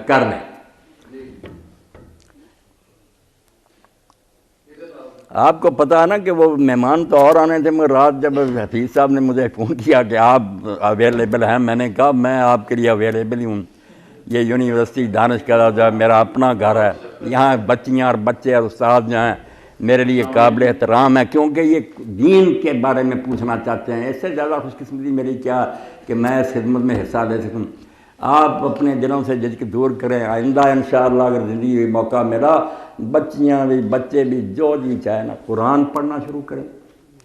کر لیں۔ آپ کو پتہ ہے نا کہ وہ مہمان تو اور آنے تھے، مگر رات جب حفیظ صاحب نے مجھے فون کیا کہ آپ اویلیبل ہیں، میں نے کہا میں آپ کے لیے اویلیبل ہی ہوں۔ یہ یونیورسٹی دانشگاہ جو ہے میرا اپنا گھر ہے، یہاں بچیاں اور بچے اور استاد جو ہیں میرے لیے قابل احترام ہے، کیونکہ یہ دین کے بارے میں پوچھنا چاہتے ہیں۔ اس سے زیادہ خوش قسمتی میری کیا کہ میں اس خدمت میں حصہ لے سکوں۔ آپ اپنے دلوں سے جھجک دور کریں، آئندہ انشاءاللہ اگر زندگی میں موقع ملا، بچیاں بھی بچے بھی جو جی چاہے نا قرآن پڑھنا شروع کریں۔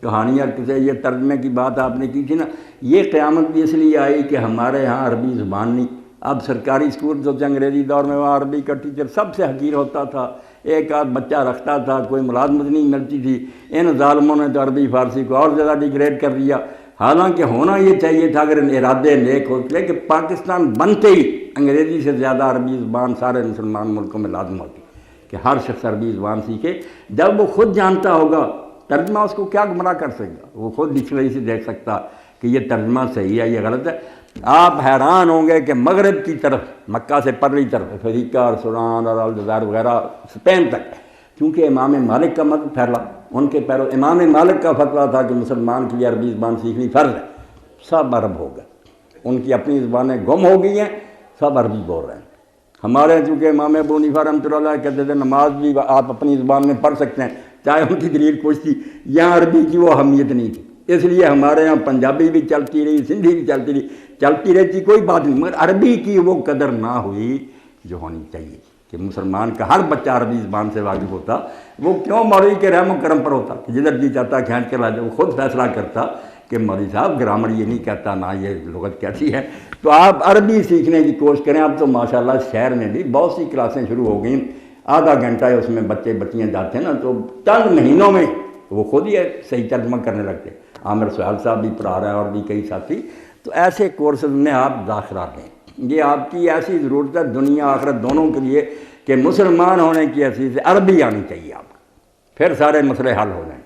کہانیاں کسے یہ ترجمے کی بات آپ نے کی تھی نا، یہ قیامت بھی اس لیے آئی کہ ہمارے ہاں عربی زبان نہیں۔ اب سرکاری اسکول جو انگریزی دور میں وہاں عربی کا ٹیچر سب سے حقیر ہوتا تھا، ایک آدھ بچہ رکھتا تھا، کوئی ملازمت نہیں ملتی تھی۔ ان ظالموں نے تو عربی فارسی کو اور زیادہ ڈیگریڈ کر دیا، حالانکہ ہونا یہ چاہیے تھا اگر ارادے نیک ہوتے کہ پاکستان بنتے ہی انگریزی سے زیادہ عربی زبان سارے مسلمان ملکوں میں لازم ہوتی کہ ہر شخص عربی زبان سیکھے۔ جب وہ خود جانتا ہوگا ترجمہ، اس کو کیا گمراہ کر سکے گا؟ وہ خود ڈکشنری سے دیکھ سکتا کہ یہ ترجمہ صحیح ہے، یہ غلط ہے۔ آپ حیران ہوں گے کہ مغرب کی طرف، مکہ سے پرلی طرف افریقہ اور سوڈان اور الجزائر وغیرہ اسپین تک، کیونکہ امام مالک کا مذہب پھیلا، ان کے امام مالک کا فتویٰ تھا کہ مسلمان کے لیے عربی زبان سیکھنی فرض ہے، سب عرب ہو گئے، ان کی اپنی زبانیں گم ہو گئی ہیں، سب عربی بول رہے ہیں۔ ہمارے چونکہ امام ابو حنیفہ رحمۃ اللہ علیہ کہتے تھے نماز بھی آپ اپنی زبان میں پڑھ سکتے ہیں، چاہے ان کی دلیل کچھ تھی، یہاں عربی کی وہ اہمیت نہیں تھی، اس لیے ہمارے یہاں پنجابی بھی چلتی رہی، سندھی بھی چلتی رہی، چلتی رہتی کوئی بات نہیں، مگر عربی کی وہ قدر نہ ہوئی جو ہونی چاہیے کہ مسلمان کا ہر بچہ عربی زبان سے واقف ہوتا۔ وہ کیوں مولوی کے رحم و کرم پر ہوتا کہ جدھر جی چاہتا کھینچ کے لا جائے، وہ خود فیصلہ کرتا کہ مولوی صاحب گرامر یہ نہیں کہتا، نہ یہ لغت کیسی ہے۔ تو آپ عربی سیکھنے کی کوشش کریں۔ اب تو ماشاءاللہ شہر میں بھی بہت سی کلاسیں شروع ہو گئیں، آدھا گھنٹہ ہے اس میں بچے بچیاں جاتے ہیں نا، تو چند مہینوں میں وہ خود ہی صحیح ترجمہ کرنے لگتے۔ عامر سہیل صاحب بھی پڑھا رہا ہے اور بھی کئی ساتھی۔ تو ایسے کورسز میں آپ داخلہ لیں، یہ آپ کی ایسی ضرورت ہے دنیا آخرت دونوں کے لیے کہ مسلمان ہونے کی حیثیت سے عربی آنی چاہیے آپ کو، پھر سارے مسئلے حل ہو جائیں۔